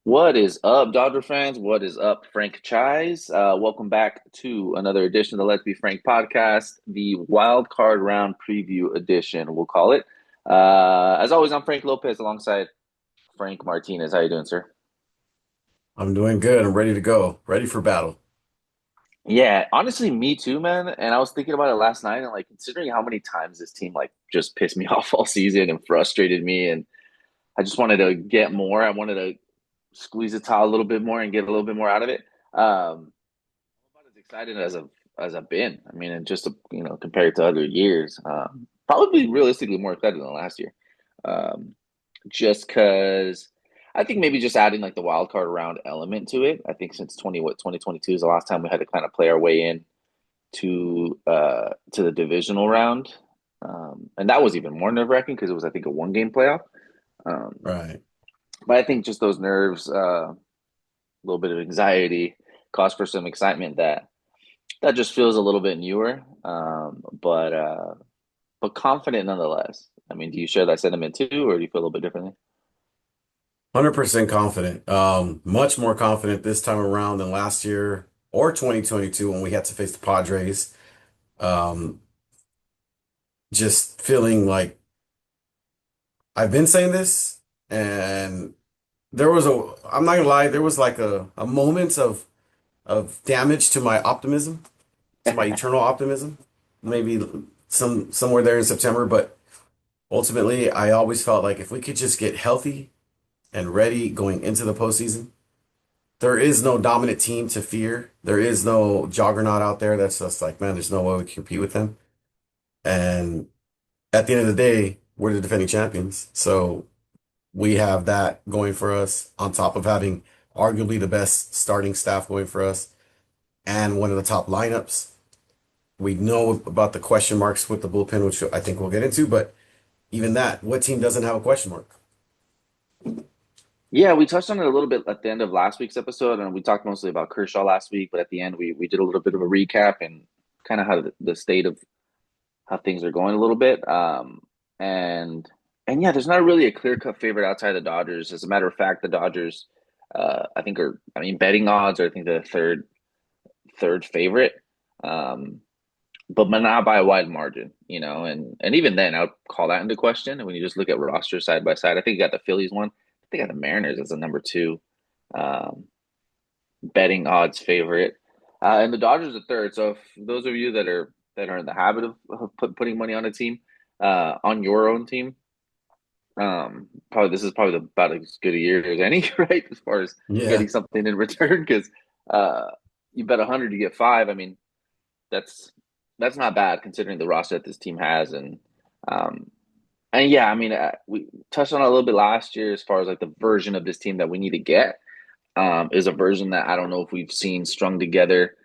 What is up, Dodger fans? What is up, Frank Chise? Welcome back to another edition of the Let's Be Frank podcast, the Wildcard Round Preview Edition, we'll call it. As always, I'm Frank Lopez alongside Frank Martinez. How you doing, sir? I'm doing good. I'm ready to go. Ready for battle. Yeah, honestly, me too, man. And I was thinking about it last night, and like considering how many times this team like just pissed me off all season and frustrated me, and I just wanted to get more. I wanted to squeeze the towel a little bit more and get a little bit more out of it. About as excited as I've been. I mean, and just to, compared to other years, probably realistically more excited than last year. Um, just because I think maybe just adding like the wild card round element to it. I think since 2022 is the last time we had to kind of play our way in to the divisional round, and that was even more nerve wracking because it was I think a one game playoff. Um, Right. but I think just those nerves, a little bit of anxiety, cause for some excitement that just feels a little bit newer, but confident nonetheless. I mean, do you share that sentiment too, or do you feel a little bit differently? 100% confident. Much more confident this time around than last year or 2022 when we had to face the Padres. Um, just feeling like I've been saying this, and I'm not gonna lie, there was like a moment of damage to my optimism, to my eternal optimism, maybe somewhere there in September, but ultimately I always felt like if we could just get healthy and ready going into the postseason. There is no dominant team to fear. There is no juggernaut out there that's just like, man, there's no way we can compete with them. And at the end of the day, we're the defending champions. So we have that going for us on top of having arguably the best starting staff going for us and one of the top lineups. We know about the question marks with the bullpen, which I think we'll get into, but even that, what team doesn't have a question mark? Yeah, we touched on it a little bit at the end of last week's episode, and we talked mostly about Kershaw last week. But at the end, we did a little bit of a recap and kind of how the state of how things are going a little bit. And and yeah, there's not really a clear cut favorite outside the Dodgers. As a matter of fact, the Dodgers, I think are I mean betting odds are I think the third favorite, um, but not by a wide margin, And even then, I would call that into question. And when you just look at rosters side by side, I think you got the Phillies one. I think you got the Mariners as a number two um, betting odds favorite, and the Dodgers are third. So if those of you that are in the habit of putting money on a team, on your own team, probably this is probably about as good a year as any, right? As far as Yeah. getting something in return, because you bet 100 you get five. I mean, that's that's not bad considering the roster that this team has, um, and yeah, I mean, we touched on it a little bit last year as far as like the version of this team that we need to get, is a version that I don't know if we've seen strung together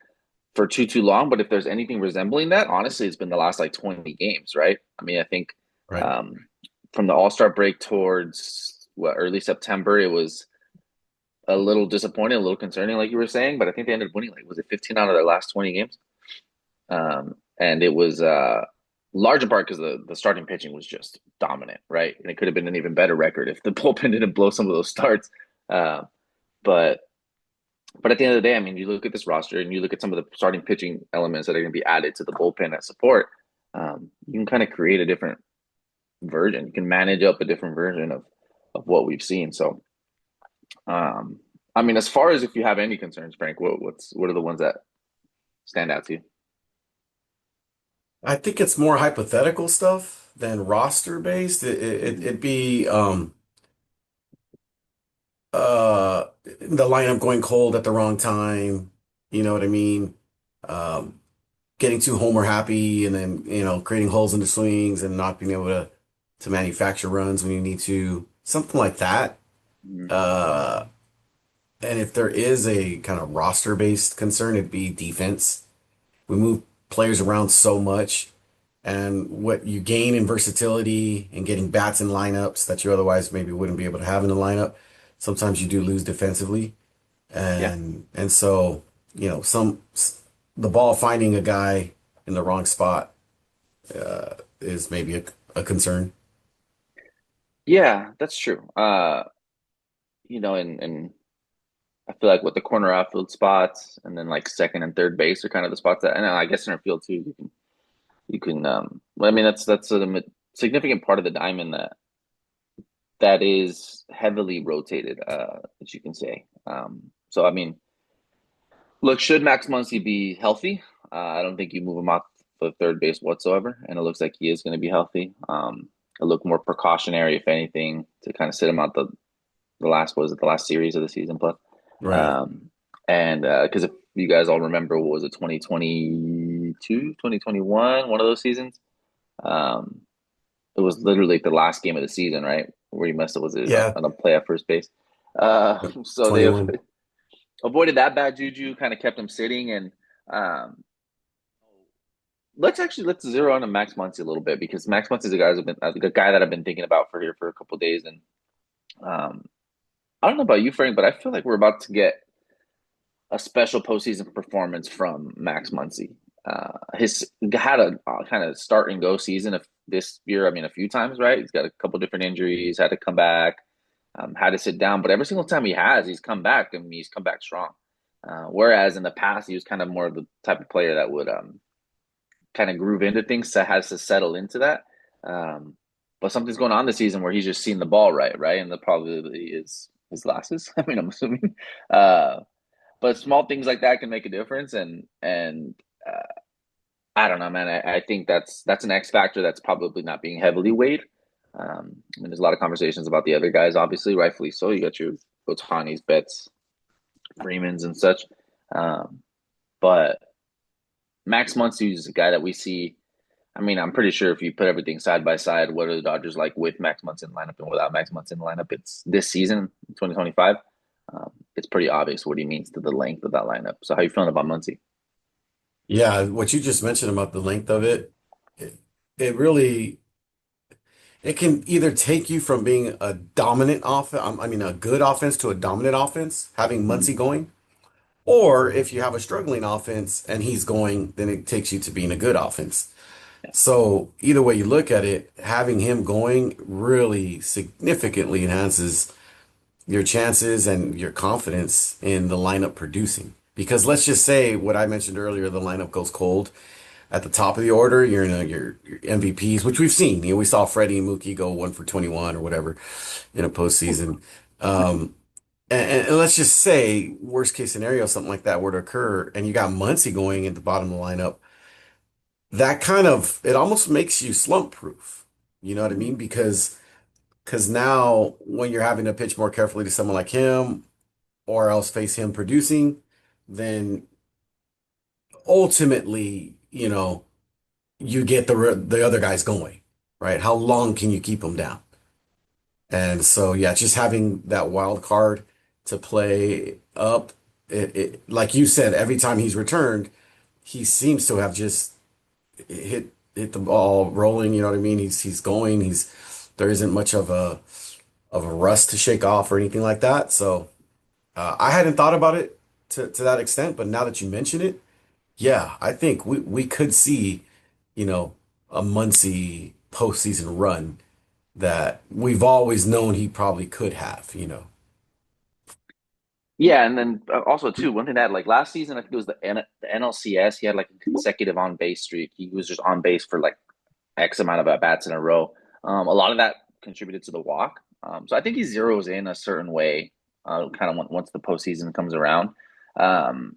for too long. But if there's anything resembling that, honestly, it's been the last like 20 games, right? I mean, I think Right. um, from the All Star break towards what early September, it was a little disappointing, a little concerning, like you were saying. But I think they ended up winning like was it 15 out of their last 20 games, and it was large in part because the starting pitching was just dominant, right? And it could have been an even better record if the bullpen didn't blow some of those starts. Uh, but But at the end of the day, I mean, you look at this roster and you look at some of the starting pitching elements that are going to be added to the bullpen at support. You can kind of create a different version. You can manage up a different version of what we've seen. So, um, I mean, as far as if you have any concerns, Frank, what are the ones that stand out to you? I think it's more hypothetical stuff than roster based. It'd be the lineup going cold at the wrong time. You know what I mean? Um, Getting too homer happy and then, creating holes in the swings and not being able to manufacture runs when you need to, something like that. Mhm. Uh, and if there is a kind of roster based concern, it'd be defense. We move players around so much, and what you gain in versatility and getting bats in lineups that you otherwise maybe wouldn't be able to have in the lineup, sometimes you do lose defensively. Yeah. And so, the ball finding a guy in the wrong spot is maybe a concern. Yeah, that's true. And I feel like with the corner outfield spots and then like second and third base are kind of the spots that, and I guess center field too. Well, I mean, that's a significant part of the diamond that is heavily rotated, as you can say. So I mean, look, should Max Muncy be healthy? I don't think you move him off the third base whatsoever, and it looks like he is going to be healthy. It looked more precautionary, if anything, to kind of sit him out the last was it the last series of the season plus. Right. Um, and because if you guys all remember, what was it, 2022, 2021, one of those seasons? Um, it was literally the last game of the season, right? Where he messed up was it Yeah. on a play at first base. So they 21. avoided that bad juju, kind of kept him sitting, and um, let's zero in on Max Muncy a little bit because Max Muncy is a guy that I've been thinking about for here for a couple of days, and um, I don't know about you, Frank, but I feel like we're about to get a special postseason performance from Max Muncy. His had a kind of start and go season of this year. I mean, a few times, right? He's got a couple different injuries, had to come back, had to sit down, but every single time he's come back, and he's come back strong. Whereas in the past, he was kind of more of the type of player that would kind of groove into things, so has to settle into that. Um, but something's going on this season where he's just seeing the ball right, and the probability is his glasses. I mean, I'm assuming. Uh, but small things like that can make a difference, and I don't know, man. I think that's an X factor that's probably not being heavily weighed. I mean, there's a lot of conversations about the other guys, obviously, rightfully so. You got your Otanis, Betts, Freemans, and such. Um, but Max Muncy is a guy that we see. I mean, I'm pretty sure if you put everything side by side, what are the Dodgers like with Max Muncy in the lineup and without Max Muncy in the lineup? It's this season, 2025. It's pretty obvious what he means to the length of that lineup. So, how you feeling about Muncy? Yeah, what you just mentioned about the length of it, it really it can either take you from being a dominant offense, I mean a good offense to a dominant offense, having Mm-hmm. Muncy going, or if you have a struggling offense and he's going, then it takes you to being a good offense. So either way you look at it, having him going really significantly enhances your chances and your confidence in the lineup producing. Because let's just say what I mentioned earlier, the lineup goes cold at the top of the order. You're in your MVPs, which we've seen. You know, we saw Freddie and Mookie go 1 for 21 or whatever in a postseason. Um, and let's just say worst case scenario, something like that were to occur, and you got Muncy going at the bottom of the lineup. That kind of it almost makes you slump proof. You know what I Mm-hmm. mean? Because now when you're having to pitch more carefully to someone like him or else face him producing, then ultimately, you get the other guys going, right? How long can you keep them down? And so, yeah, just having that wild card to play up, like you said, every time he's returned, he seems to have just hit the ball rolling. You know what I mean? He's going. There isn't much of a rust to shake off or anything like that. So I hadn't thought about it to that extent, but now that you mention it, yeah, I think we could see, you know, a Muncy postseason run that we've always known he probably could have. Yeah, and then also too, one thing that like last season, I think it was the NLCS. He had like a consecutive on base streak. He was just on base for like X amount of at bats in a row. A lot of that contributed to the walk. So I think he zeroes in a certain way, kind of once the postseason comes around. Um,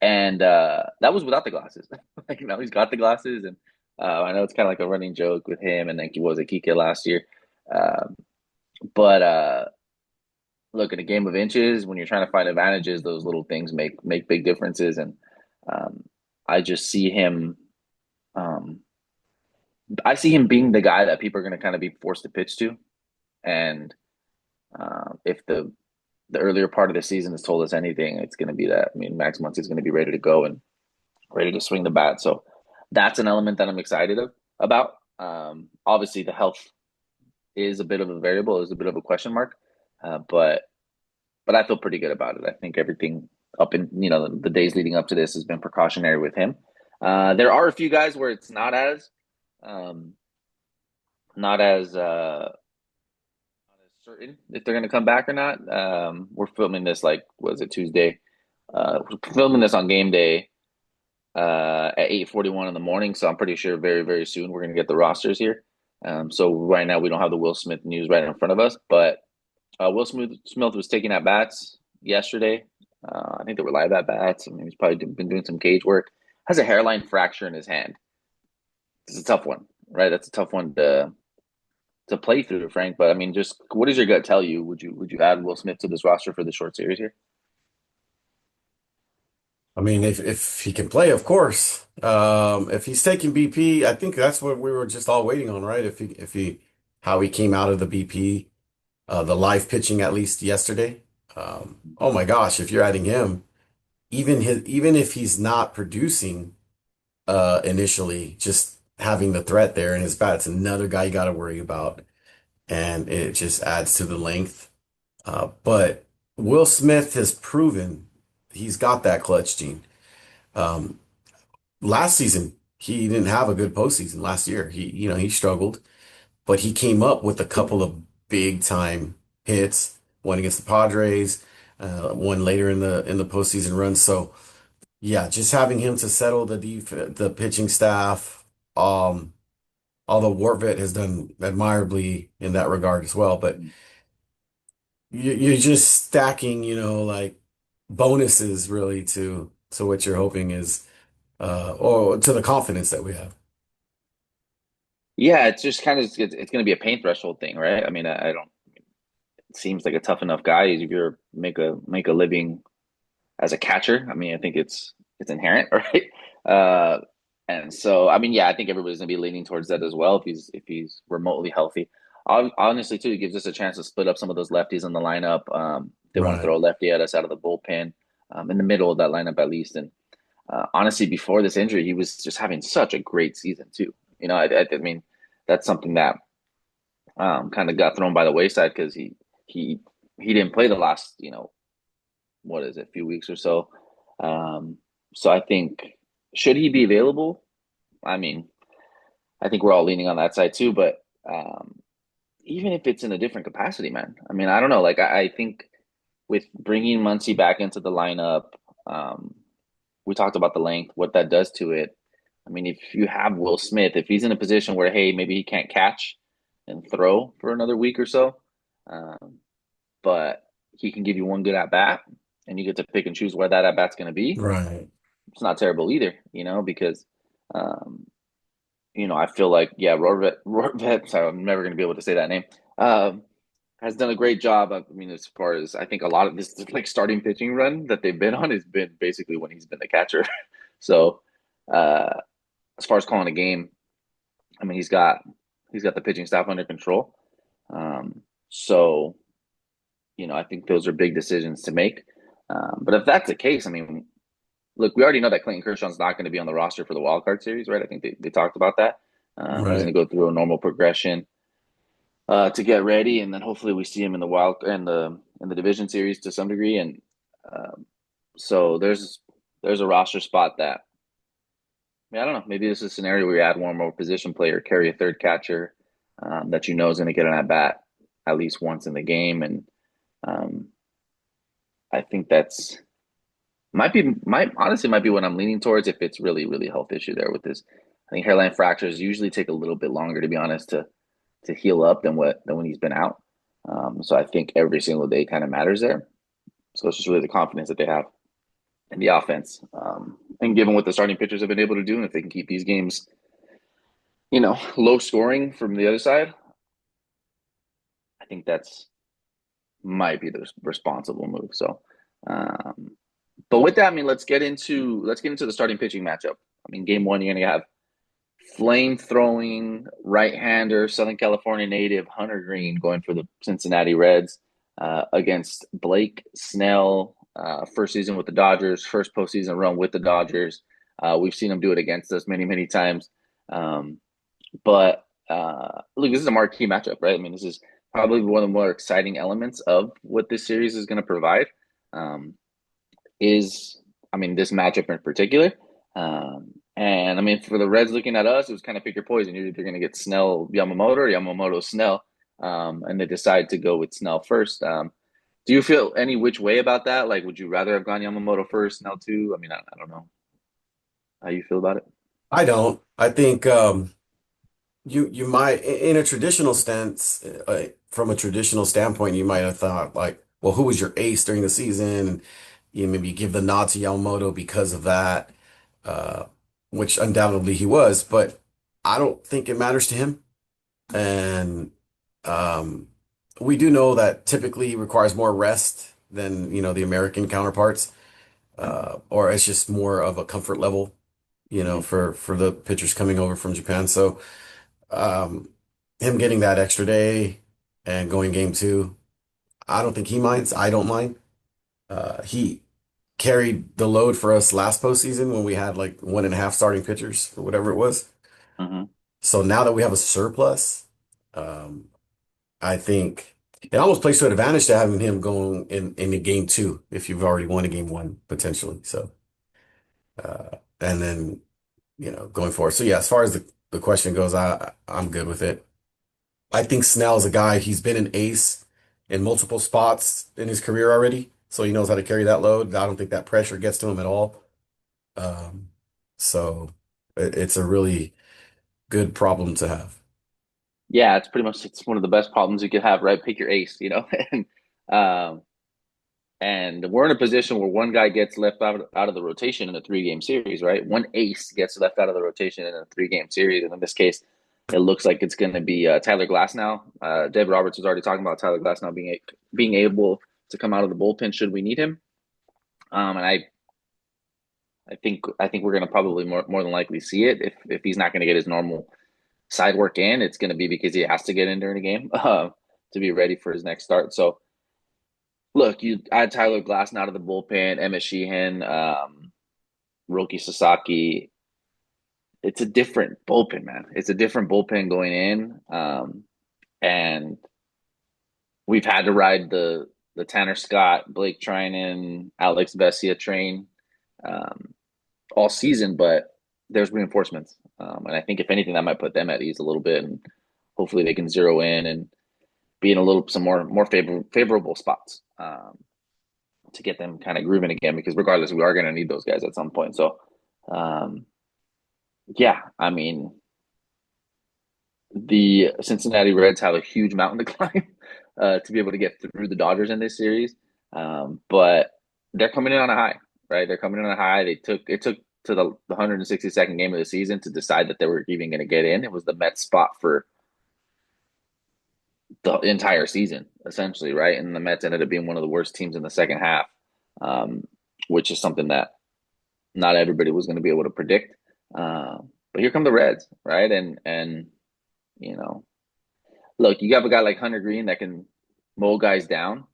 and that was without the glasses. Like now he's got the glasses, and I know it's kind of like a running joke with him, and then he was a Kike last year. Um, but look, in a game of inches, when you're trying to find advantages, those little things make big differences, and um, I just see him. Um, I see him being the guy that people are going to kind of be forced to pitch to, and if the earlier part of the season has told us anything, it's going to be that. I mean, Max Muncy is going to be ready to go and ready to swing the bat. So that's an element that I'm excited about. Obviously, the health is a bit of a variable, is a bit of a question mark, but I feel pretty good about it. I think everything up in the days leading up to this has been precautionary with him. There are a few guys where it's um, not as certain if they're going to come back or not. We're filming this like, was it Tuesday? We're filming this on game day at 8:41 in the morning, so I'm pretty sure very, very soon we're going to get the rosters here. So right now we don't have the Will Smith news right in front of us, but Will Smith was taking at bats yesterday. I think they were live at bats. I mean, he's probably been doing some cage work. Has a hairline fracture in his hand. It's a tough one, right? That's a tough one to play through, Frank. But I mean, just what does your gut tell you? Would you add Will Smith to this roster for the short series here? I mean, if he can play, of course. If he's taking BP, I think that's what we were just all waiting on, right? If he how he came out of the BP, the live pitching at least yesterday. Oh my gosh, if you're adding him, even if he's not producing initially, just having the threat there in his bat, it's another guy you got to worry about, and it just adds to the length. But Will Smith has proven he's got that clutch gene. Um, Last season, he didn't have a good postseason last year. He struggled, but he came up with a couple of big time hits, one against the Padres, one later in the postseason run. So yeah, just having him to settle the pitching staff, although Warvet has done admirably in that regard as well. But you're just stacking, like bonuses really to what you're hoping is, or to the confidence that we have. Yeah, it's just kind of it's going to be a pain threshold thing, right? I mean, I don't. It seems like a tough enough guy if you're make a living as a catcher. I mean, I think it's inherent, right? Uh, and so, I mean, yeah, I think everybody's gonna be leaning towards that as well if he's remotely healthy. Honestly, too, it gives us a chance to split up some of those lefties in the lineup. They want to Right. throw a lefty at us out of the bullpen, in the middle of that lineup at least. And honestly, before this injury, he was just having such a great season too. I mean, that's something that kind of got thrown by the wayside because he he didn't play the last what is it, few weeks or so. Um, so I think should he be available? I mean, I think we're all leaning on that side too. But even if it's in a different capacity, man, I mean, I don't know. Like I think with bringing Muncy back into the lineup, um, we talked about the length, what that does to it. I mean, if you have Will Smith, if he's in a position where hey, maybe he can't catch and throw for another week or so, um, but he can give you one good at bat, and you get to pick and choose where that at bat's going to be. Right. It's not terrible either, because um, I feel like yeah, Rorvet, sorry, I'm never going to be able to say that name. Um, has done a great job. I mean, as far as I think a lot of this like starting pitching run that they've been on has been basically when he's been the catcher. So uh, as far as calling a game, I mean he's got the pitching staff under control. So I think those are big decisions to make. But if that's the case, I mean, look, we already know that Clayton Kershaw's not going to be on the roster for the wild card series, right? I think they talked about that. He's going to Right. go through a normal progression to get ready, and then hopefully we see him in the wild in the division series to some degree. And um, so there's a roster spot that I mean, I don't know. Maybe this is a scenario where you add one more position player, carry a third catcher that you know is going to get an at bat at least once in the game, and um, I think that's might honestly might be what I'm leaning towards if it's really really health issue there with this. I think hairline fractures usually take a little bit longer to be honest to heal up than when he's been out. So I think every single day kind of matters there. So it's just really the confidence that they have in the offense, and given what the starting pitchers have been able to do, and if they can keep these games, low scoring from the other side, I think that's might be the responsible move. So, um, but with that, I mean, let's get into the starting pitching matchup. I mean, game one, you're gonna have flame throwing right-hander, Southern California native Hunter Green going for the Cincinnati Reds against Blake Snell. First season with the Dodgers, first postseason run with the Dodgers. We've seen him do it against us many, many times. Um, but look, this is a marquee matchup, right? I mean, this is probably one of the more exciting elements of what this series is going to provide. Um, is I mean, this matchup in particular. And I mean, for the Reds looking at us, it was kind of pick your poison. You're either going to get Snell Yamamoto or Yamamoto Snell. and they decide to go with Snell first. Do you feel any which way about that? Like, would you rather have gone Yamamoto first, Snell two? I mean, I don't know how you feel about it. I don't. I think you might in a traditional stance, from a traditional standpoint, you might have thought like, well, who was your ace during the season? And you maybe give the nod to Yamamoto because of that, uh, which undoubtedly he was. But I don't think it matters to him. And um, we do know that typically he requires more rest than, the American counterparts, or it's just more of a comfort level, Mm-hmm. for the pitchers coming over from Japan. So um, him getting that extra day and going game two, I don't think he minds. I don't mind. He carried the load for us last postseason when we had like one and a half starting pitchers or whatever it was. Mm-hmm. So now that we have a surplus, um, I think it almost plays to an advantage to having him going in the game two if you've already won a game one potentially. So and then going forward. So yeah, as far as the question goes, I'm good with it. I think Snell's a guy, he's been an ace in multiple spots in his career already, so he knows how to carry that load. I don't think that pressure gets to him at all. Um, so it's a really good problem to have. Yeah, it's one of the best problems you could have, right? Pick your ace, and um, and we're in a position where one guy gets left out of the rotation in a 3 game series, right? One ace gets left out of the rotation in a 3 game series, and in this case, it looks like it's going to be Tyler Glass now. Dave Roberts was already talking about Tyler Glass now being able to come out of the bullpen should we need him. And I think we're going to probably more than likely see it if he's not going to get his normal side work in, it's going to be because he has to get in during the game to be ready for his next start. So look, you add Tyler Glasnow out of the bullpen, Emmett Sheehan, Roki Sasaki. It's a different bullpen, man. It's a different bullpen going in, and we've had to ride the Tanner Scott, Blake Trinan, Alex Vesia train um, all season, but there's reinforcements, and I think if anything, that might put them at ease a little bit, and hopefully they can zero in and be in some more favorable spots. To get them kind of grooving again because regardless, we are going to need those guys at some point. So, um, yeah, I mean, the Cincinnati Reds have a huge mountain to climb to be able to get through the Dodgers in this series, but they're coming in on a high, right? They're coming in on a high. It took to the 162nd game of the season to decide that they were even going to get in. It was the Mets spot for the entire season, essentially, right? And the Mets ended up being one of the worst teams in the second half, um, which is something that not everybody was going to be able to predict. But here come the Reds, right? And you know, look, you have a guy like Hunter Green that can mow guys down.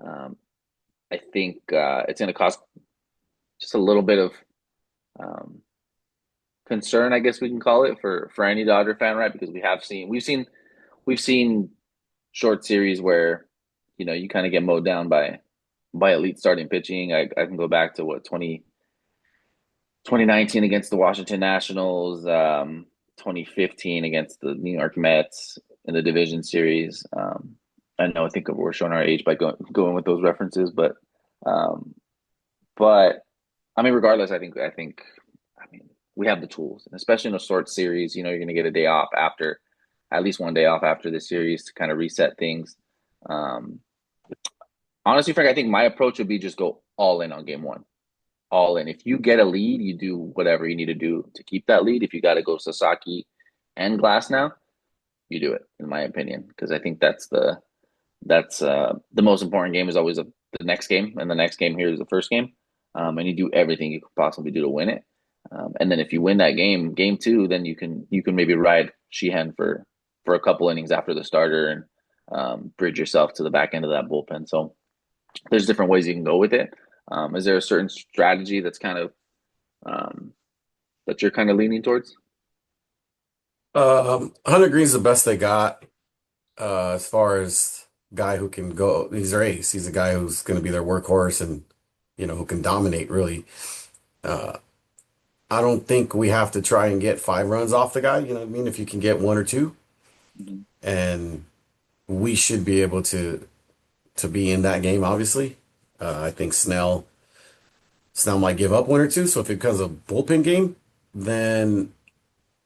Um, I think it's going to cost just a little bit of um, concern, I guess we can call it for any Dodger fan, right? Because we've seen short series where you kind of get mowed down by elite starting pitching. I can go back to what 2019 against the Washington Nationals, 2015 against the New York Mets in the division series. I think we're showing our age by going with those references, um, but I mean, regardless, I mean we have the tools, and especially in a short series. You're going to get a day off after at least one day off after the series to kind of reset things. Um, Honestly, Frank, I think my approach would be just go all in on game one. All in. If you get a lead, you do whatever you need to do to keep that lead. If you got to go Sasaki and Glass now, you do it, in my opinion, because I think that's the most important game is always the next game, and the next game here is the first game, and you do everything you could possibly do to win it. And then if you win that game two, then you can maybe ride Sheehan for a couple innings after the starter and bridge yourself to the back end of that bullpen. So there's different ways you can go with it. Is there a certain strategy that's kind of um, that you're kind of leaning towards? Hunter Green's the best they got, as far as guy who can go. He's their ace. He's a guy who's going to be their workhorse and who can dominate really. Uh, I don't think we have to try and get 5 runs off the guy. You know what I mean? If you can get one or two, Mm-hmm. and we should be able to be in that game, obviously. I think Snell might give up one or two. So if it becomes a bullpen game, then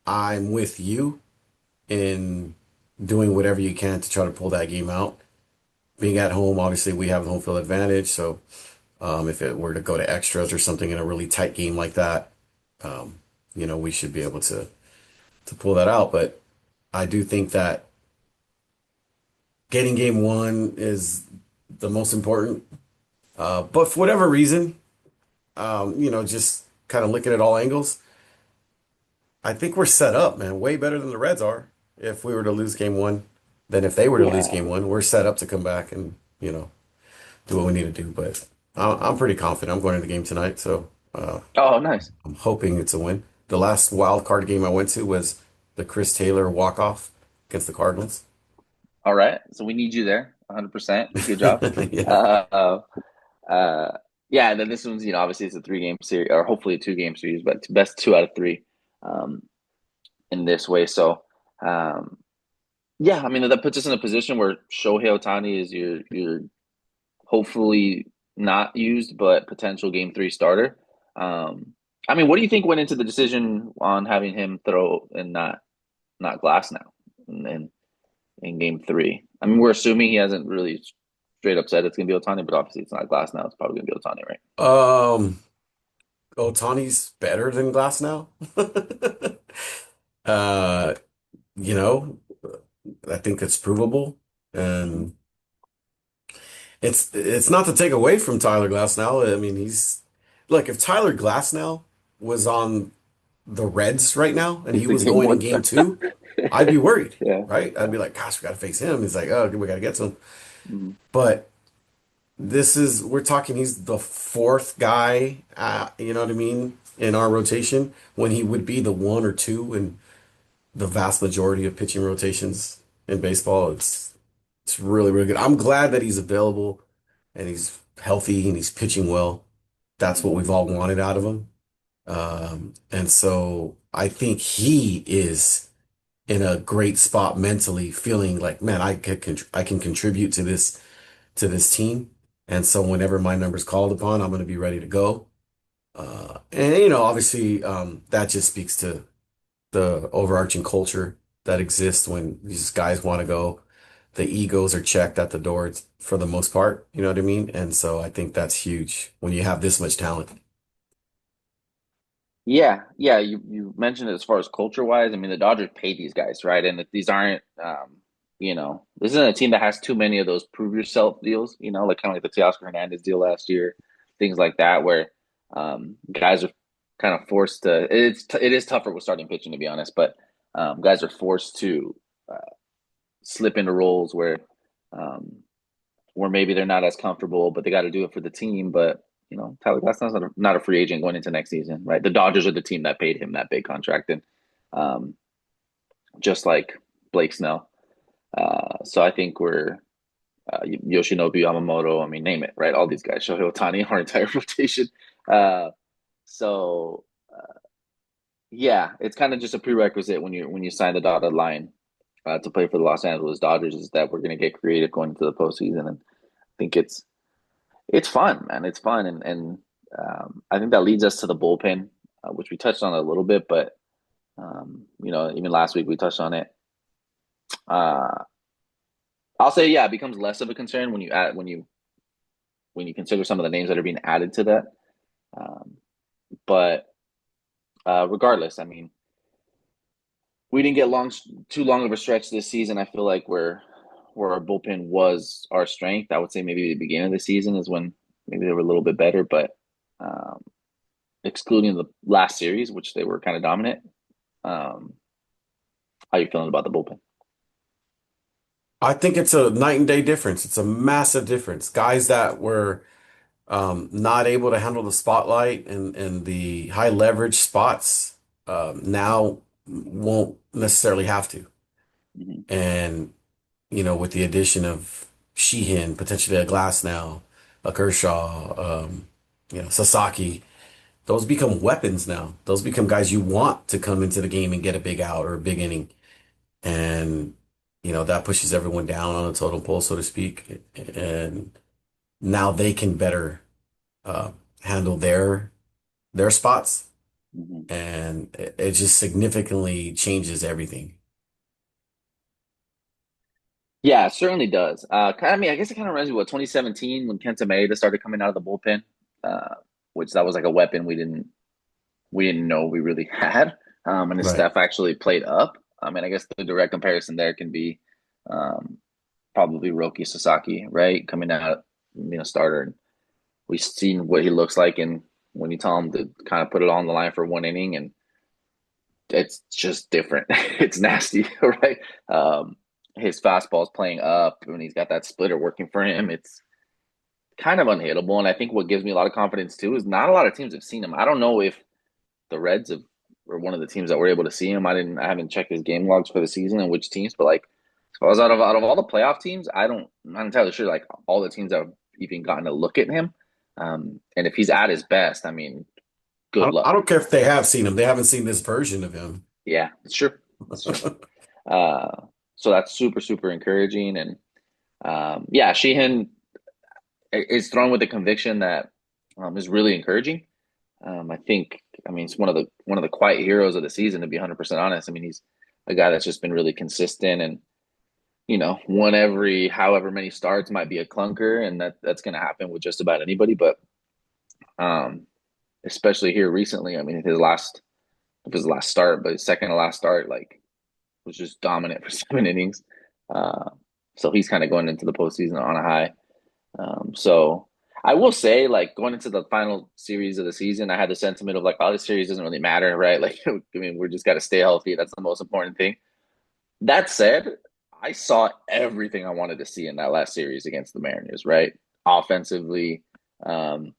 I'm with you in doing whatever you can to try to pull that game out. Being at home, obviously we have the home field advantage. So if it were to go to extras or something in a really tight game like that, um, we should be able to pull that out. But I do think that getting game one is the most important. But for whatever reason, just kind of looking at all angles, I think we're set up, man, way better than the Reds are. If we were to lose game one, then if they were to lose Yeah. game one, we're set up to come back and, do what we need to do. But I'm pretty confident I'm going to the game tonight. So Oh, nice. I'm hoping it's a win. The last wild card game I went to was the Chris Taylor walk-off against the Cardinals. All right. So we need you there, 100%. Good job. Yeah. Uh, yeah. And then this one's, obviously it's a 3-game series, or hopefully a 2-game series, but best 2 out of 3 um, in this way. So, um, yeah, I mean that puts us in a position where Shohei Ohtani is your hopefully not used but potential game 3 starter. I mean, what do you think went into the decision on having him throw and not Glass now in game 3? I mean, we're assuming he hasn't really straight up said it's gonna be Ohtani, but obviously it's not Glass now. It's probably gonna be Ohtani, right? Um, Otani's better than Glass now. Uh, you know, I think it's provable. Mhm. And it's not to take away from Tyler Glasnow. I mean, look, if Tyler Glasnow was on the Reds right now and he It's the was game going in one. game two, I'd be worried, Yeah. right? I'd be like, gosh, we gotta face him. He's like, oh, we gotta get to him. Mhm. But we're talking, he's the fourth guy, you know what I mean, in our rotation when he would be the one or two in the vast majority of pitching rotations in baseball. It's really, really good. I'm glad that he's available and he's healthy and he's pitching well. That's what we've all wanted out of him. And so I think he is in a great spot mentally, feeling like, man, I can contribute to this team. And so whenever my number's called upon, I'm going to be ready to go. And obviously, that just speaks to the overarching culture that exists when these guys want to go. The egos are checked at the door for the most part, you know what I mean? And so I think that's huge when you have this much talent. Yeah, yeah. You mentioned it as far as culture wise. I mean, the Dodgers pay these guys, right? And if these aren't, this isn't a team that has too many of those prove yourself deals. Like kind of like the Teoscar Hernandez deal last year, things like that, where guys are kind of forced to. It is tougher with starting pitching, to be honest, but guys are forced to uh, slip into roles um, where maybe they're not as comfortable, but they got to do it for the team. But Tyler Glasnow's not a free agent going into next season, right? The Dodgers are the team that paid him that big contract, and um, just like Snell. So I think we're Yoshinobu Yamamoto. I mean, name it, right? All these guys, Shohei Ohtani, our entire rotation. Uh, so yeah, it's kind of just a prerequisite when you sign the dotted line to play for the Los Angeles Dodgers is that we're going to get creative going into the postseason, and I think it's fun, man. It's fun, and I think that leads us to the bullpen, which we touched on a little bit, but even last week we touched on it. Uh, I'll say, yeah, it becomes less of a concern when you consider some of the names that are being added to that. Um, but regardless, I mean, we didn't get too long of a stretch this season. I feel like where our bullpen was our strength. I would say maybe the beginning of the season is when maybe they were a little bit better, but um, excluding the last series, which they were kind of dominant. Um, how you feeling about the bullpen? I think it's a night and day difference. It's a massive difference. Guys that were not able to handle the spotlight and the high leverage spots now won't necessarily have to. Mm-hmm. And with the addition of Sheehan, potentially a Glass now, a Kershaw, Sasaki, those become weapons now. Those become guys you want to come into the game and get a big out or a big inning. And that pushes everyone down on a totem pole, so to speak. And now they can better uh, handle their spots, Mhm. and it just significantly changes everything. Yeah, it certainly does. I mean, I guess it kind of reminds me of what 2017 when Kenta Maeda started coming out of the bullpen, uh, which that was like a weapon we didn't know we really had. And his Right. stuff actually played up. I mean, I guess the direct comparison there can be um, probably Roki Sasaki, right? Coming out, starter. And we've seen what he looks like, and when you tell him to kind of put it on the line for one inning, and it's just different. It's nasty, right? Um, his fastball's playing up when he's got that splitter working for him. It's kind of unhittable. And I think what gives me a lot of confidence too is not a lot of teams have seen him. I don't know if the Reds have or one of the teams that were able to see him. I haven't checked his game logs for the season and which teams, but like as far as out of all the playoff teams, I'm not entirely sure like all the teams that have even gotten a look at him. And if he's at his best, I mean, I good don't, I luck. don't care if they have seen him. They haven't seen this version of him. Yeah, it's true. It's true. So that's super, super encouraging. And yeah, Sheehan is thrown with a conviction that is really encouraging. I think, I mean, it's one of the quiet heroes of the season, to be 100% honest. I mean, he's a guy that's just been really consistent, and one every however many starts might be a clunker, and that's going to happen with just about anybody. But um, especially here recently, I mean, his last start, but his second to last start, like, was just dominant for 7 innings. Uh, so he's kind of going into the postseason on a high. So I will say, like going into the final series of the season, I had the sentiment of like, oh, this series doesn't really matter, right? Like, I mean, we're just got to stay healthy. That's the most important thing. That said, I saw everything I wanted to see in that last series against the Mariners, right? Offensively, um,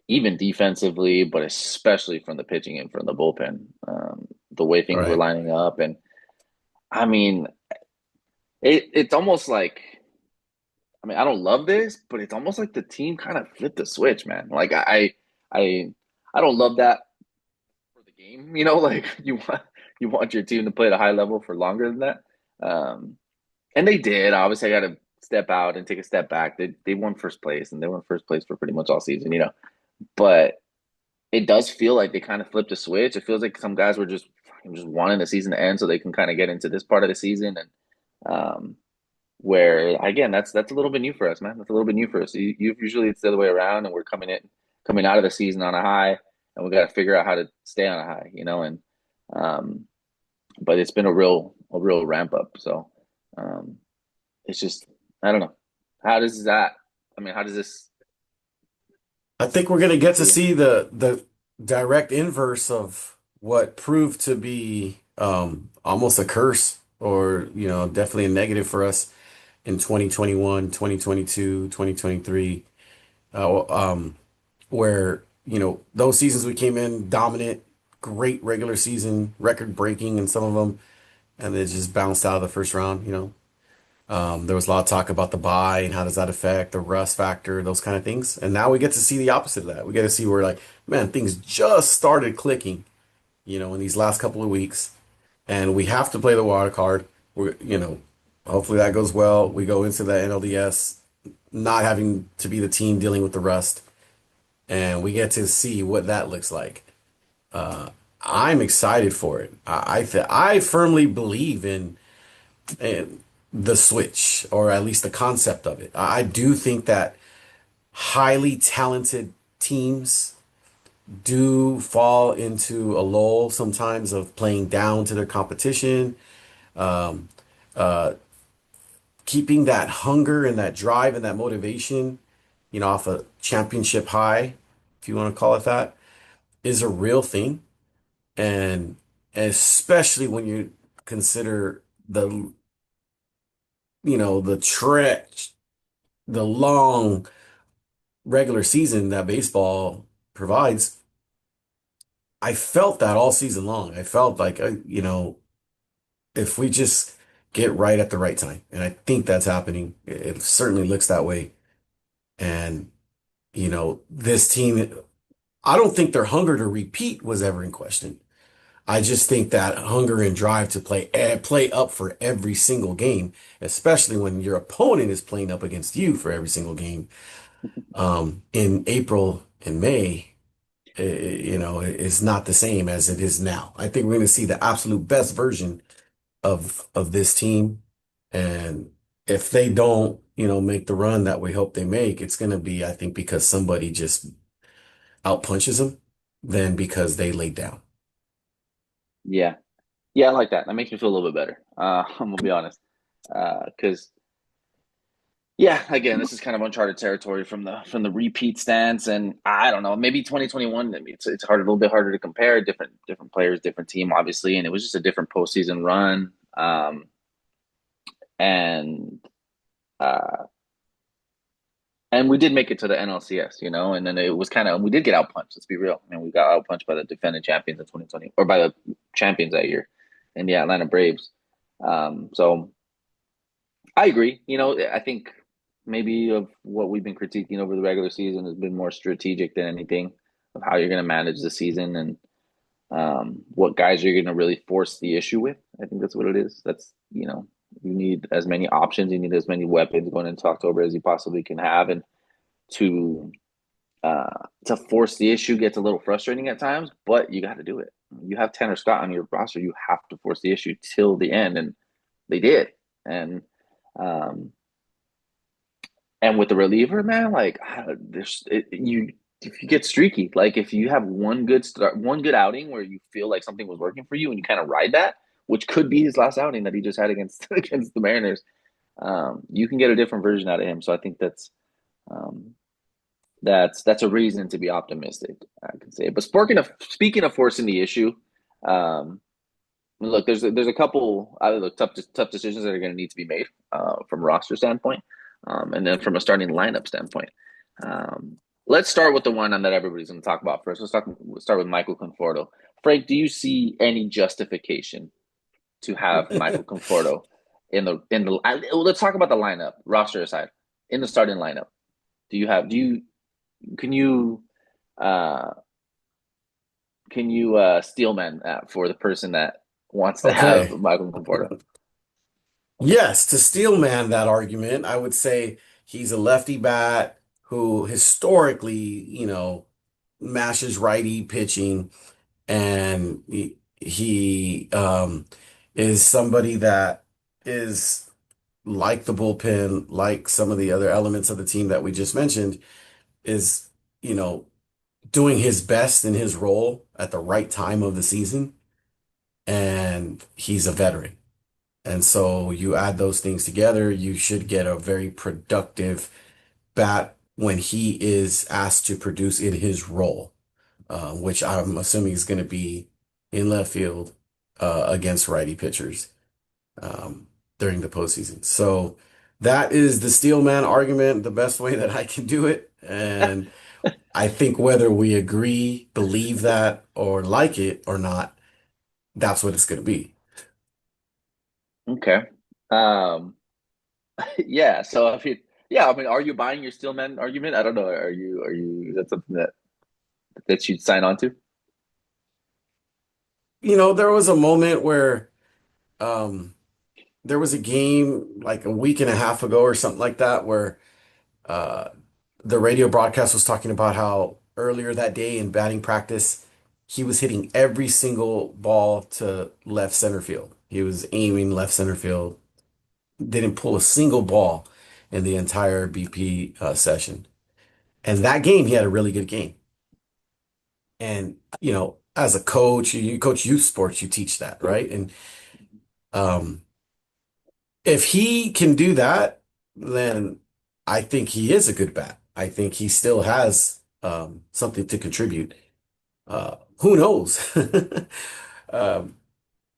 even defensively, but especially from the pitching and from the bullpen, the way things were Right. lining up. And I mean, it's almost like I mean, I don't love this, but it's almost like the team kind of flipped the switch, man. Like I, I don't love that for the game. Like you want your team to play at a high level for longer than that. Um, and they did. Obviously, I got to step out and take a step back. They won first place, and they won first place for pretty much all season. But it does feel like they kind of flipped a switch. It feels like some guys were just wanting the season to end so they can kind of get into this part of the season and. Where again, that's a little bit new for us, man. That's a little bit new for us. Usually it's the other way around, and we're coming out of the season on a high, and we got to figure out how to stay on a high. And um, but it's been a real ramp up. So um, it's just I don't know. How does that? I mean, how does this I think we're going to get to for you? see the direct inverse of what proved to be almost a curse, or definitely a negative for us in 2021, 2022, 2023, where those seasons we came in dominant, great regular season, record breaking in some of them, and they just bounced out of the first round. There was a lot of talk about the buy and how does that affect the rust factor, those kind of things. And now we get to see the opposite of that. We get to see where, like, man, things just started clicking, in these last couple of weeks, and we have to play the wild card. Hopefully that goes well. We go into the NLDS not having to be the team dealing with the rust, and we get to see what that looks like. Uh, I'm excited for it. I firmly believe in the switch, or at least the concept of it. I do think that highly talented teams do fall into a lull sometimes of playing down to their competition, um, uh, keeping that hunger and that drive and that motivation, off a championship high, if you want to call it that, is a real thing. And especially when you consider the trek, the long regular season that baseball provides. I felt that all season long. I felt like, if we just get right at the right time, and I think that's happening. It certainly looks that way. And, this team, I don't think their hunger to repeat was ever in question. I just think that hunger and drive to play up for every single game, especially when your opponent is playing up against you for every single game, in April and May, is not the same as it is now. I think we're going to see the absolute best version of this team, and if they don't, make the run that we hope they make, it's going to be, I think, because somebody just outpunches them than because they laid down. Yeah, yeah, I like that. That makes me feel a little bit better. I'm gonna be honest, because yeah, again, this is kind of uncharted territory from the repeat stance, and I don't know, maybe 2021. I mean, it's hard, a little bit harder to compare different players, different team, obviously, and it was just a different postseason run. And uh, and we did make it to the NLCS, and then it was kind of we did get outpunched. Let's be real. I mean, we got outpunched by the defending champions in 2020, or by the champions that year, in the Atlanta Braves. So I agree. I think maybe of what we've been critiquing over the regular season has been more strategic than anything of how you're going to manage the season and what guys you're going to really force the issue with. I think that's what it is. You need as many options, you need as many weapons going into October as you possibly can have, and to to force the issue gets a little frustrating at times, but you got to do it. You have Tanner Scott on your roster, you have to force the issue till the end, and they did. And um, and with the reliever, man, like there's you if you get streaky, like if you have one good start, one good outing where you feel like something was working for you, and you kind of ride that, which could be his last outing that he just had against against the Mariners, you can get a different version out of him. So I think um, that's a reason to be optimistic. I can say. But speaking of forcing the issue, um, look, there's a couple look tough decisions that are going to need to be made from a roster standpoint, and then from a starting lineup standpoint. Um, let's start with the one that everybody's going to talk about first. Let's start with Michael Conforto. Frank, do you see any justification to have Michael Conforto let's talk about the lineup, roster aside, in the starting lineup? Do you can you uh steel man that for the person that wants to have Okay. Michael Conforto? Yes, to steel man that argument, I would say he's a lefty bat who historically, mashes righty pitching, and he is somebody that is like the bullpen, like some of the other elements of the team that we just mentioned, is, you know, doing his best in his role at the right time of the season, and he's a veteran. And so you add those things together, you should get a very productive bat when he is asked to produce in his role, which I'm assuming is going to be in left field against righty pitchers um, during the postseason. So that is the steel man argument, the best way that I can do it. And I think whether we agree, believe that, or like it or not, that's what it's going to be. Okay. Um, yeah. So I mean, are you buying your Stillman argument? I don't know. Is that something that you'd sign on to? There was a moment where um, there was a game like a week and a half ago or something like that where uh, the radio broadcast was talking about how earlier that day in batting practice, he was hitting every single ball to left center field. He was aiming left center field, didn't pull a single ball in the entire BP session. And that game, he had a really good game. And, as a coach, you coach youth sports, you teach that, right? And um, if he can do that, then I think he is a good bat. I think he still has something to contribute. Who knows? Um,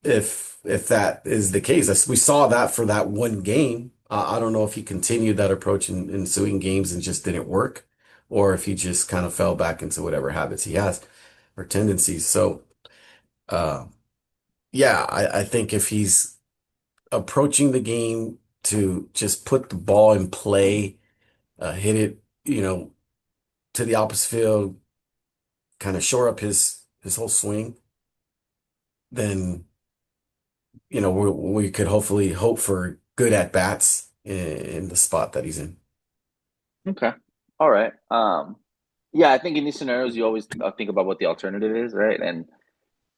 if that is the case, we saw that for that one game. I don't know if he continued that approach in ensuing games and just didn't work, or if he just kind of fell back into whatever habits he has or tendencies. So, uh, yeah, I think if he's approaching the game to just put the ball in play, hit it, to the opposite field, kind of shore up his whole swing. then we could hopefully hope for good at bats in the spot that he's in. Okay. All right. Yeah, I think in these scenarios you always think about what the alternative is, right? And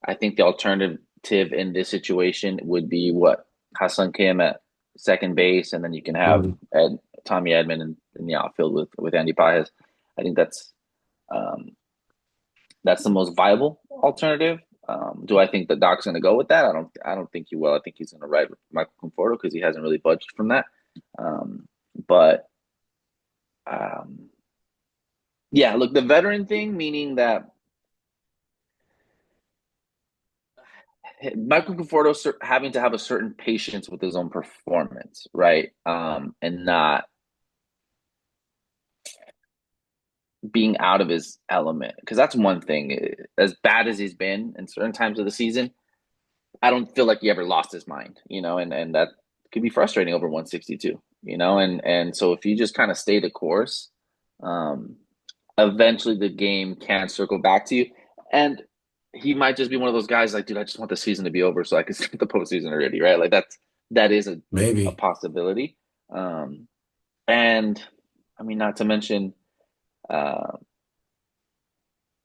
I think the alternative in this situation would be what Hassan Kim at second base, and then you can have Mhm. Tommy Edman in the outfield with Andy Paez. I think um, that's the most viable alternative. Do I think the Doc's going to go with that? I don't think he will. I think he's going to ride with Michael Conforto because he hasn't really budged from that. But um, yeah, look, the veteran thing, meaning that Michael Conforto having to have a certain patience with his own performance, right? And not being out of his element. Because that's one thing. As bad as he's been in certain times of the season, I don't feel like he ever lost his mind, and that could be frustrating over 162, and so if you just kind of stay the course, um, eventually the game can circle back to you. And he might just be one of those guys like, dude, I just want the season to be over so I can start the postseason already, right? Like that is a Maybe. possibility. Um, and I mean, not to mention, uh,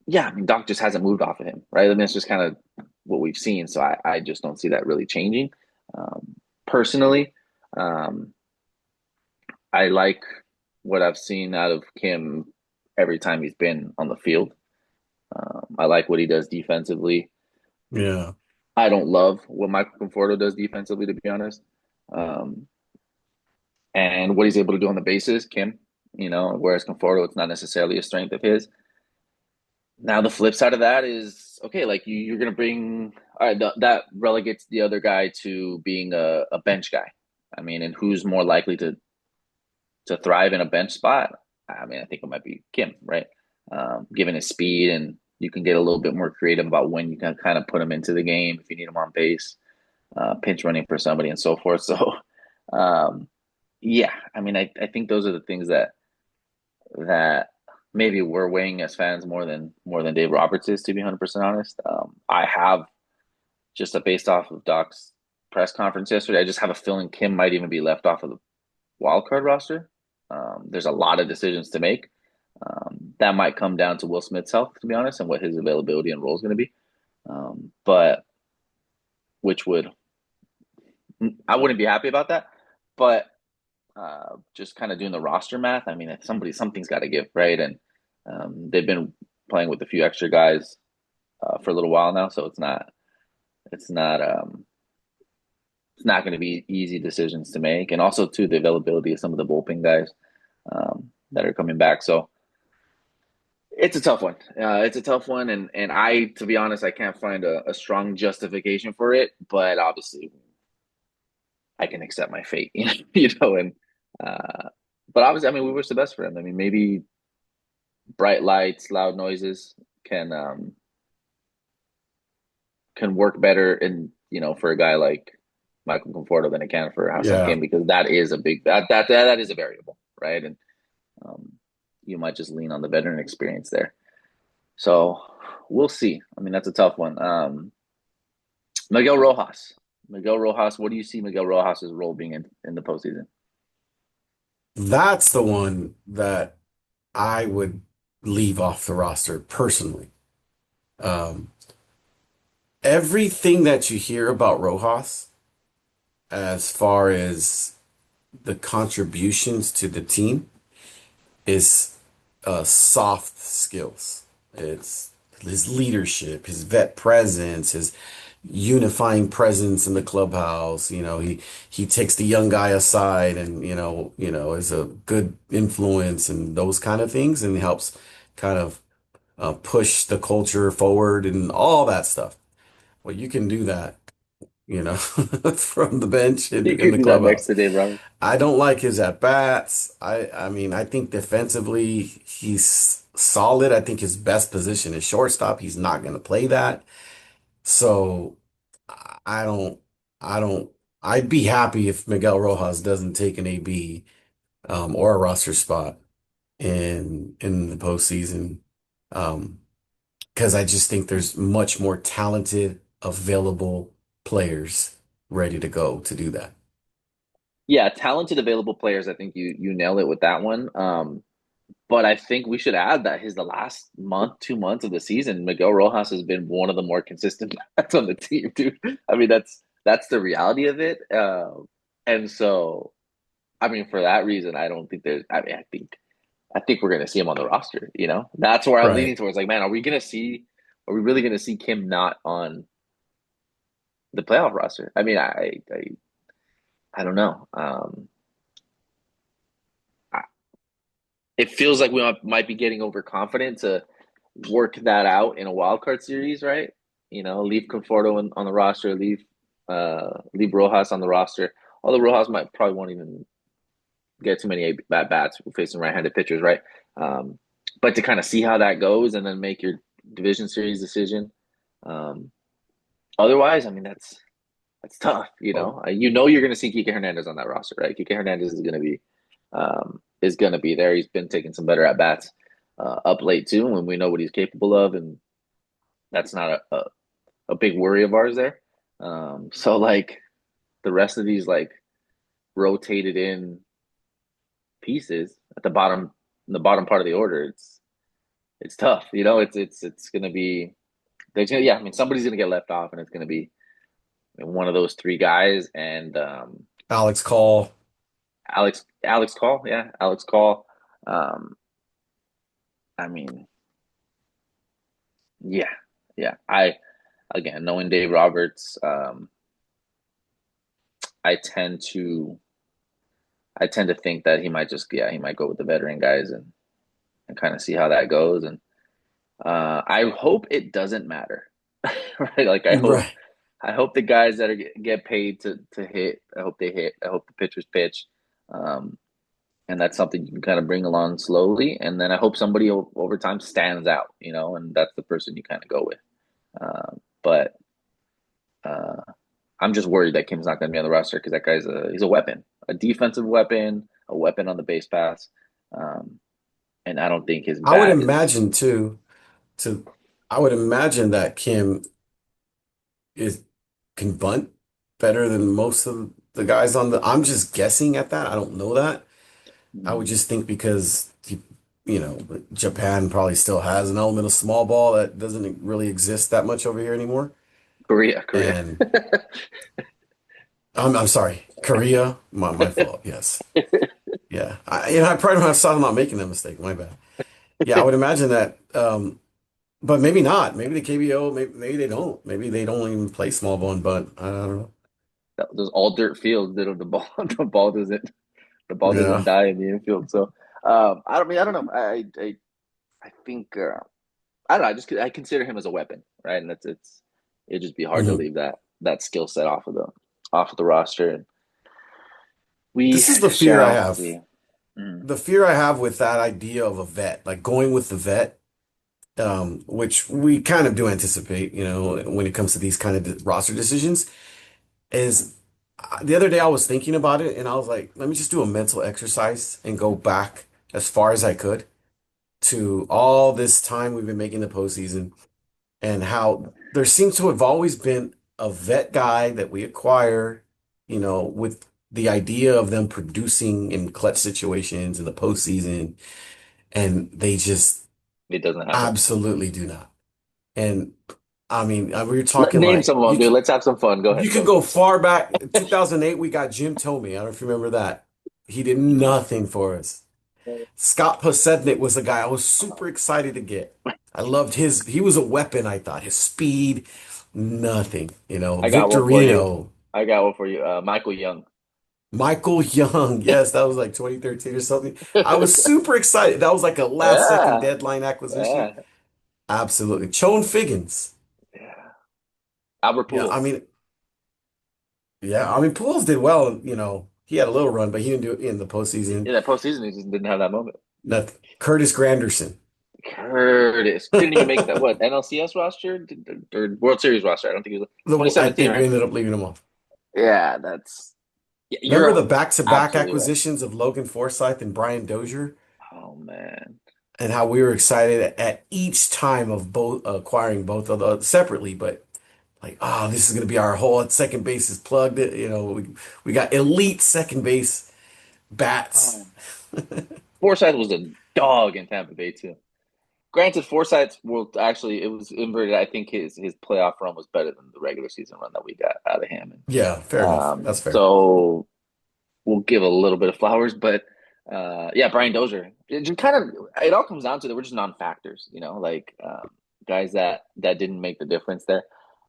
yeah, I mean, Doc just hasn't moved off of him, right? I mean, it's just kind of what we've seen. So I just don't see that really changing. Um, Personally, um, I like what I've seen out of Kim every time he's been on the field. I like what he does defensively. Yeah. I don't love what Michael Conforto does defensively, to be honest. Um, and what he's able to do on the bases, Kim, whereas Conforto, it's not necessarily a strength of his. Now, the flip side of that is okay, like you're going to bring, all right, that relegates the other guy to being a bench guy. I mean, and who's more likely to thrive in a bench spot? I mean, I think it might be Kim, right? Given his speed, and you can get a little bit more creative about when you can kind of put him into the game if you need him on base, pinch running for somebody, and so forth. So, um, yeah, I mean, I think those are the things that maybe we're weighing as fans more than Dave Roberts is, to be 100% honest. I have just based off of Doc's press conference yesterday. I just have a feeling Kim might even be left off of the wild card roster. There's a lot of decisions to make. That might come down to Will Smith's health, to be honest, and what his availability and role is going to be. But which would I wouldn't be happy about that. But just kind of doing the roster math, I mean, if something's got to give, right? And they've been playing with a few extra guys for a little while now, so it's not it's not going to be easy decisions to make, and also too the availability of some of the bullpen guys that are coming back. So it's a tough one. It's a tough one, and to be honest, I can't find a strong justification for it. But obviously, I can accept my fate, and uh, but obviously, I mean, we wish the best for him. I mean, maybe bright lights, loud noises can work better for a guy like Michael Conforto than it can for Hassan Yeah. Kim, because that is a big that is a variable, right? And um, you might just lean on the veteran experience there. So we'll see. I mean, that's a tough one. Miguel Rojas. Miguel Rojas. What do you see Miguel Rojas's role being in the postseason? That's the one that I would leave off the roster personally. Um, Everything that you hear about Rojas, as far as the contributions to the team, is soft skills. It's his leadership, his vet presence, his unifying presence in the clubhouse. He takes the young guy aside and is a good influence and those kind of things, and helps kind of push the culture forward and all that stuff. Well, you can do that, from the bench You in could the do that next clubhouse. to Dave Roberts. I don't like his at bats. I mean, I think defensively he's solid. I think his best position is shortstop. He's not going to play that. So I don't I don't I'd be happy if Miguel Rojas doesn't take an AB or a roster spot in the postseason. Um because I just think there's much more talented available players ready to go to do that. Yeah, talented available players. I think you nail it with that one. But I think we should add that his the last month, 2 months of the season, Miguel Rojas has been one of the more consistent bats on the team, dude. I mean, that's the reality of it. And so, I mean, for that reason, I don't think there's. I mean, I think we're gonna see him on the roster. That's where I'm leaning Right. towards. Like, man, are we gonna see? Are we really gonna see Kim not on the playoff roster? I mean, I don't know. It feels like we might be getting overconfident to work that out in a wild card series, right? Leave Conforto on the roster, leave Rojas on the roster. Although Rojas might probably won't even get too many bad bats facing right-handed pitchers, right? Um, but to kind of see how that goes and then make your division series decision. Um, Otherwise, I mean that's tough. Well, You're going to see Kike Hernandez on that roster, right? Kike Hernandez is going to be there. He's been taking some better at bats up late too, and we know what he's capable of, and that's not a big worry of ours there. So like the rest of these like rotated in pieces at the bottom part of the order, it's tough. It's going to be yeah. I mean, somebody's going to get left off, and it's going to be one of those three guys, and Alex Call. Alex Call, yeah, Alex Call. Um, I mean, yeah, yeah. Again, knowing Dave Roberts, I tend to I tend to think that he might go with the veteran guys and kind of see how that goes. And I hope it doesn't matter, right? Like Right. I hope the guys that get paid to hit, I hope they hit. I hope the pitchers pitch. Um, and that's something you can kind of bring along slowly. And then I hope somebody over time stands out, and that's the person you kind of go with. But uh, I'm just worried that Kim's not going to be on the roster because that he's a weapon, a defensive weapon, a weapon on the base pass, um, and I don't think his I would bat is. imagine too, to I would imagine that Kim is can bunt better than most of the guys on the. I'm just guessing at that. I don't know that. I would just think because Japan probably still has an element of small ball that doesn't really exist that much over here anymore. Korea. And I'm sorry, Korea, my fault. Yes. Yeah. I probably don't have thought about making that mistake. My bad. Yeah, I would imagine that. But maybe not. Maybe the KBO, maybe they don't. Maybe they don't even play small ball and bunt. I don't know. Those all dirt fields. The ball, the ball doesn't Yeah. die in the infield. So I don't know. I think I don't know. I consider him as a weapon, right? And it'd just be hard to Mhm. leave that skill set off of the roster. And we This is the fear I shall have. see. Mm. The fear I have with that idea of a vet, like going with the vet, which we kind of do anticipate, when it comes to these kind of roster decisions, is the other day I was thinking about it and I was like, let me just do a mental exercise and go back as far as I could to all this time we've been making the postseason and how there seems to have always been a vet guy that we acquire, with the idea of them producing in clutch situations in the postseason, and they just It doesn't happen. absolutely do not. And I mean, we were talking Name like some of them, dude. Let's have some fun. Go you ahead. can Go. go far back. 2008, we got Jim Tomey. I don't know if you remember that. He did nothing for us. Scott Podsednik was a guy I was super excited to get. I loved he was a weapon, I thought. His speed, nothing. I got one for you. Victorino, Michael Young. Michael Young. Yes, that was like 2013 or something. I was super excited. That was like a last second Yeah, deadline acquisition. yeah, Absolutely. Chone Figgins. yeah. Albert Yeah, I Pujols. mean, yeah, I mean, Pujols did well. He had a little run, but he didn't do it in the postseason. Yeah, that postseason he just didn't have that moment. Nothing. Curtis Granderson. Curtis didn't even make that what NLCS roster or World Series roster. I don't think he was I 2017, think we right? ended up leaving him off. Yeah, Remember you're the back-to-back absolutely right. acquisitions of Logan Forsythe and Brian Dozier, Oh man, and how we were excited at each time of both acquiring both of those separately, but Like, oh, this is gonna be our whole second base is plugged. We got elite second base bats. Um, Forsythe was a dog in Tampa Bay too. Granted, Forsythe's will actually it was inverted. I think his playoff run was better than the regular season run that we got out of him. Yeah, fair enough. That's fair. So we'll give a little bit of flowers, but yeah, Brian Dozier. It just kind of it all comes down to that we're just non-factors, like guys that didn't make the difference there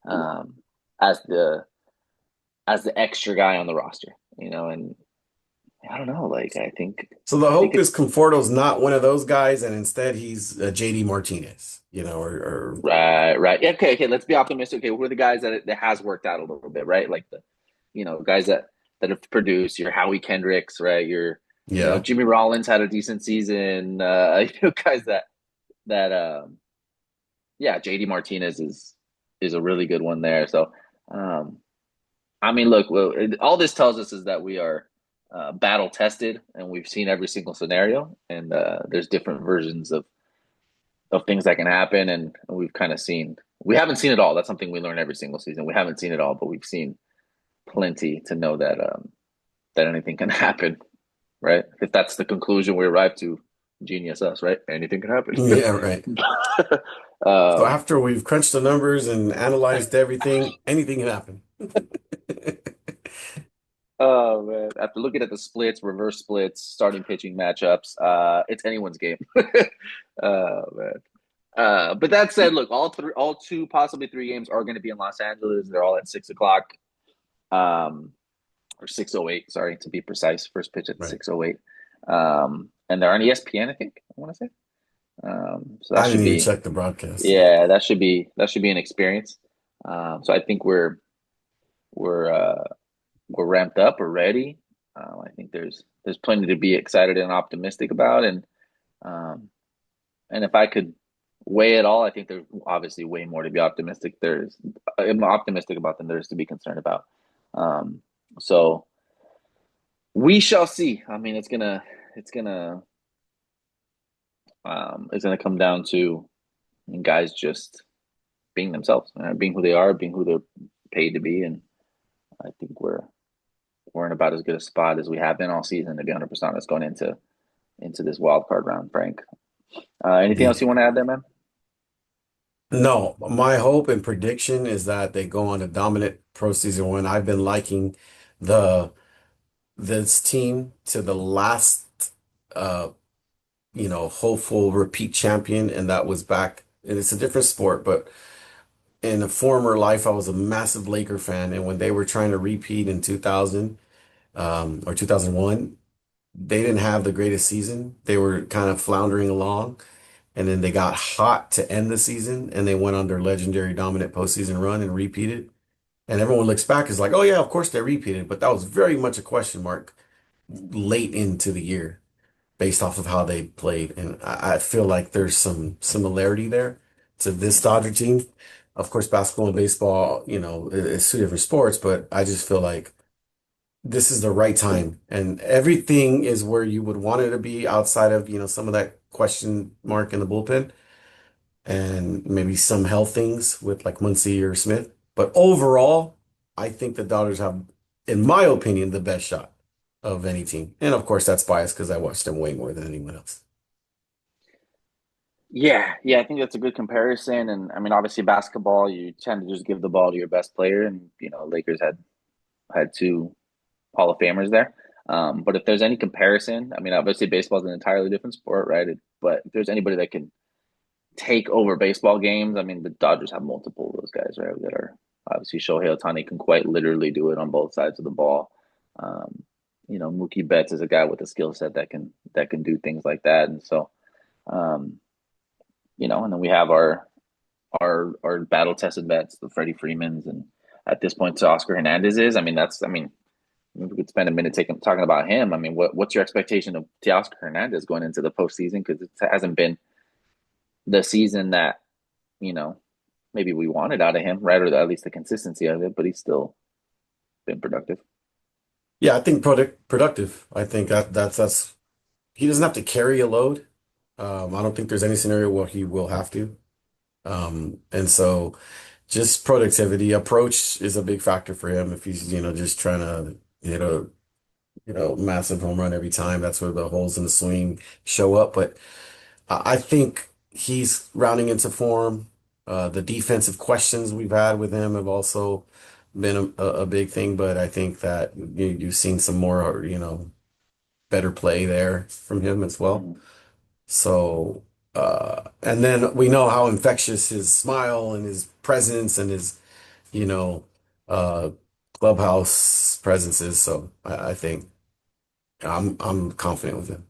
um, as the extra guy on the roster, and I don't know, like So the I think hope it's is Conforto's not one of those guys, and instead he's JD Martinez, or right, right. Yeah, okay, okay. Let's be optimistic. Okay, who are the guys that has worked out a little bit, right? Like the, guys that have produced. Your Howie Kendricks, right? Your, yeah. Jimmy Rollins had a decent season. Guys that yeah, JD Martinez is a really good one there. So, um, I mean, look, well, all this tells us is that we are battle tested, and we've seen every single scenario, and there's different versions of things that can happen, and we've kind of seen. We haven't seen it all. That's something we learn every single season. We haven't seen it all, but we've seen plenty to know that anything can happen, right? If that's the conclusion we arrive to, genius us, right? Anything can happen. Yeah, right. So um, after we've crunched the numbers and analyzed everything, anything can happen. oh man, after looking at the splits, reverse splits, starting pitching matchups, it's anyone's game. Man. But that said, look, all two, possibly three games are going to be in Los Angeles. They're all at 6 o'clock, or 6:08. Sorry, to be precise. First pitch at Right. 6:08, and they're on ESPN. I think I want to say. So that I should didn't even be, check the broadcast. yeah, that should be an experience. So I think we're ramped up, we're ready. I think there's plenty to be excited and optimistic about, um, and if I could weigh it all, I think there's obviously way more to be optimistic. I'm optimistic about than there is to be concerned about. Um, so we shall see. I mean, it's gonna come down to guys just being themselves, being who they are, being who they're paid to be, and I think we're in about as good a spot as we have been all season, to be 100% honest, going into this wild card round. Frank, anything Yeah. else you want to add there, man? No, my hope and prediction is that they go on a dominant pro season win. I've been liking the this team to the last uh hopeful repeat champion, and that was back, and it's a different sport, but in a former life I was a massive Laker fan, and when they were trying to repeat in 2000 or 2001, they didn't have the greatest season. They were kind of floundering along, and then they got hot to end the season, and they went on their legendary dominant postseason run and repeated. And everyone looks back is like, oh yeah, of course they repeated, but that was very much a question mark late into the year based off of how they played. And I feel like there's some similarity there to this Dodger team. Of course, basketball and baseball, it's two different sports, but I just feel like this is the right time, and everything is where you would want it to be outside of, some of that question mark in the bullpen and maybe some health things with like Muncy or Smith. But overall, I think the Dodgers have, in my opinion, the best shot of any team. And of course, that's biased because I watched them way more than anyone else. Yeah, yeah, I think that's a good comparison. And I mean, obviously, basketball, you tend to just give the ball to your best player, and Lakers had two Hall of Famers there. But if there's any comparison, I mean, obviously, baseball is an entirely different sport, right? But if there's anybody that can take over baseball games, I mean, the Dodgers have multiple of those guys, right? That are obviously Shohei Ohtani can quite literally do it on both sides of the ball. Um, Mookie Betts is a guy with a skill set that can do things like that, and so um, and then we have our battle tested vets, the Freddie Freemans, and at this point, to Oscar Hernandez is. I mean, we could spend a minute talking about him. I mean, what's your expectation of Teoscar Hernandez going into the postseason? Because it hasn't been the season that you know maybe we wanted out of him, right? Or at least the consistency of it. But he's still been productive. Yeah, I think productive. I think that's he doesn't have to carry a load. I don't think there's any scenario where he will have to. And so just productivity. Approach is a big factor for him if he's, just trying to hit a, massive home run every time. That's where the holes in the swing show up. But I think he's rounding into form. The defensive questions we've had with him have also been a big thing, but I think that you've seen some more, better play there from him as well. Mhm. So, and then we know how infectious his smile and his presence and his, you know, uh, clubhouse presence is. So I think I'm confident with him.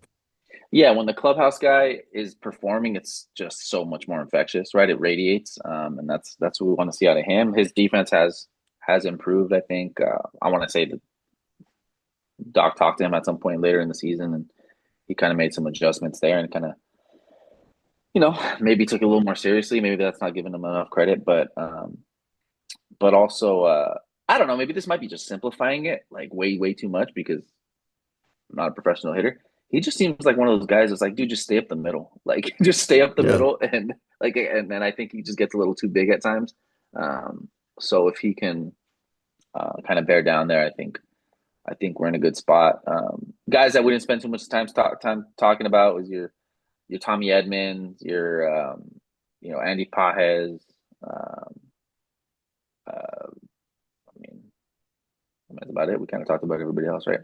Yeah, when the clubhouse guy is performing, it's just so much more infectious, right? It radiates, and that's what we want to see out of him. His defense has improved, I think. I want to say that Doc talked to him at some point later in the season, and he kind of made some adjustments there, and kind of, maybe took it a little more seriously. Maybe that's not giving him enough credit, but also, I don't know. Maybe this might be just simplifying it like way too much because I'm not a professional hitter. He just seems like one of those guys that's like, dude, just stay up the middle. Like, just stay up the Yeah. middle, and then I think he just gets a little too big at times. Um, so if he can kind of bear down there, I think we're in a good spot. Guys that we didn't spend too much time talking about was your Tommy Edmonds, your Andy Pajes. Um, I mean, that's about it. We kind of talked about everybody else, right?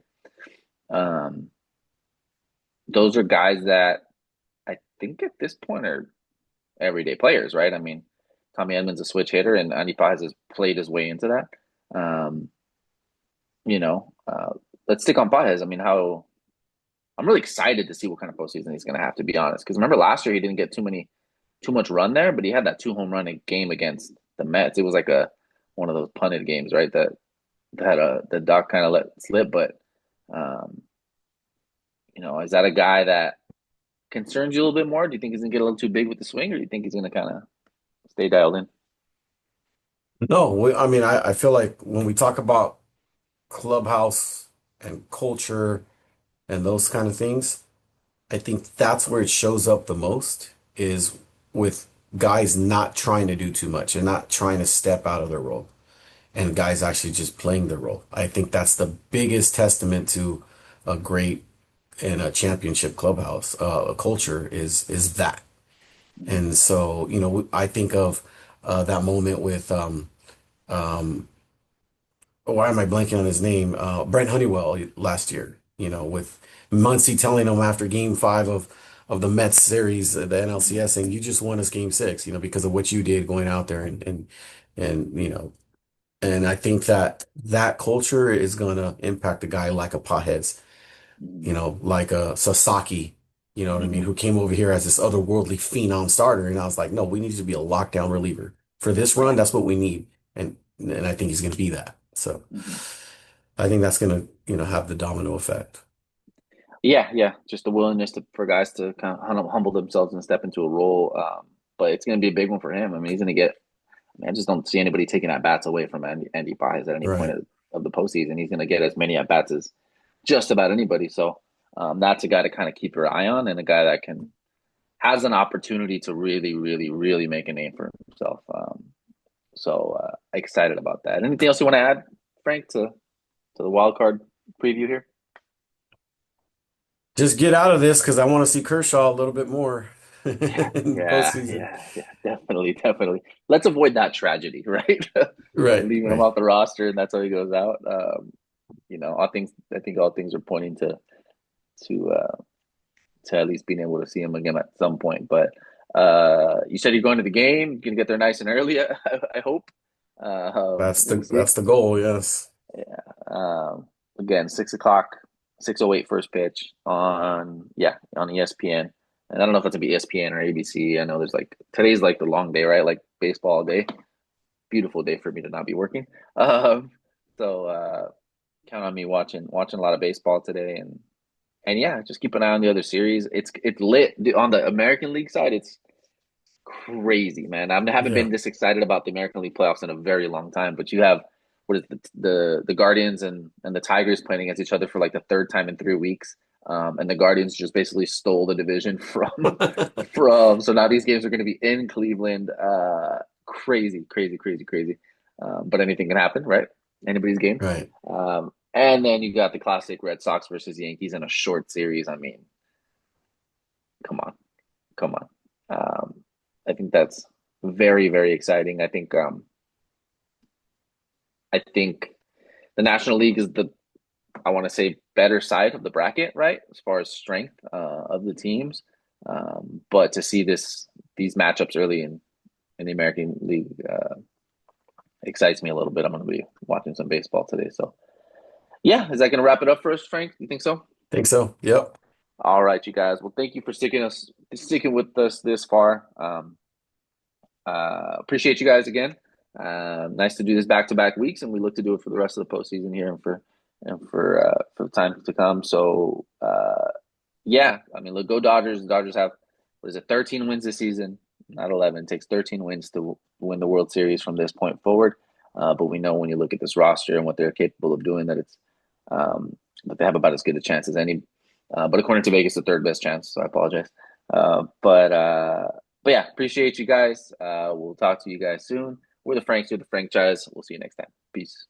Um, those are guys that I think at this point are everyday players, right? I mean, Tommy Edmonds a switch hitter, and Andy Pajes has played his way into that. You know, let's stick on Pajes. I mean, how I'm really excited to see what kind of postseason he's going to have. To be honest, because remember last year he didn't get too much run there, but he had that 2 home run game against the Mets. It was like a one of those punted games, right? That the Doc kind of let slip, but um, is that a guy that concerns you a little bit more? Do you think he's gonna get a little too big with the swing, or do you think he's gonna kind of stay dialed in? No, I mean, I feel like when we talk about clubhouse and culture and those kind of things, I think that's where it shows up the most is with guys not trying to do too much and not trying to step out of their role and guys actually just playing their role. I think that's the biggest testament to a great and a championship clubhouse, a culture is that. Mm-hmm. And so, I think of that moment with why am I blanking on his name? Brent Honeywell last year, with Muncy telling him after game 5 of the Mets series, the NLCS, saying, you just won us game 6, because of what you did going out there and and I think that that culture is going to impact a guy like a Pajes, Mm-hmm. like a Sasaki, you know what I mean, Mm-hmm. who came over here as this otherworldly phenom starter. And I was like, no, we need you to be a lockdown reliever. For this run, Right. that's what we need. And I think he's going to be that. So Mm-hmm. I think that's going to, have the domino effect. Yeah, yeah. Just the willingness for guys to kind of humble themselves and step into a role. But it's going to be a big one for him. I mean, he's going to get. I mean, I just don't see anybody taking at bats away from Andy Pajes at any point Right. of the postseason. He's going to get as many at bats as just about anybody. So that's a guy to kind of keep your eye on, and a guy that can has an opportunity to really, really, really make a name for himself. So excited about that. Anything else you want to add, Frank, to the wild card preview here? Just get out of this because I want to see Kershaw a little bit more in Yeah, the yeah, postseason. yeah, yeah, definitely, definitely. Let's avoid that tragedy, right? Right, Leaving him right. off the roster, and that's how he goes out. All things. I think all things are pointing to uh, to at least being able to see him again at some point. But you said you're going to the game. You're gonna get there nice and early. I hope. We'll see. That's the goal, yes. Yeah. Again, 6 o'clock, 6:08 first pitch on ESPN. And I don't know if it's gonna be ESPN or ABC. I know there's like today's like the long day, right? Like baseball day. Beautiful day for me to not be working. So count on me watching a lot of baseball today, and yeah, just keep an eye on the other series. It's lit on the American League side. It's crazy, man. I haven't Yeah. been this excited about the American League playoffs in a very long time. But you have what is the Guardians and the Tigers playing against each other for like the third time in 3 weeks. And the Guardians just basically stole the division from so now these games are going to be in Cleveland. crazy, crazy, crazy, crazy. But anything can happen, right? Anybody's game. Right. And then you got the classic Red Sox versus Yankees in a short series. I mean, come on, come on. I think that's very, very exciting. I think the National League is the, I want to say, better side of the bracket, right, as far as strength of the teams. But to see these matchups early in the American League excites me a little bit. I'm going to be watching some baseball today. So yeah, is that going to wrap it up for us, Frank? You think so? Think so. Yep. All right, you guys. Well, thank you for sticking with us this far. Appreciate you guys again. Nice to do this back to back weeks, and we look to do it for the rest of the postseason here and for the time to come. So yeah, I mean, look, go Dodgers. The Dodgers have, what is it, 13 wins this season, not 11. It takes 13 wins to win the World Series from this point forward. But we know when you look at this roster and what they're capable of doing, that they have about as good a chance as any. But according to Vegas, the third best chance. So I apologize. But yeah, appreciate you guys. We'll talk to you guys soon. We're the Franks. You're the franchise. We'll see you next time. Peace.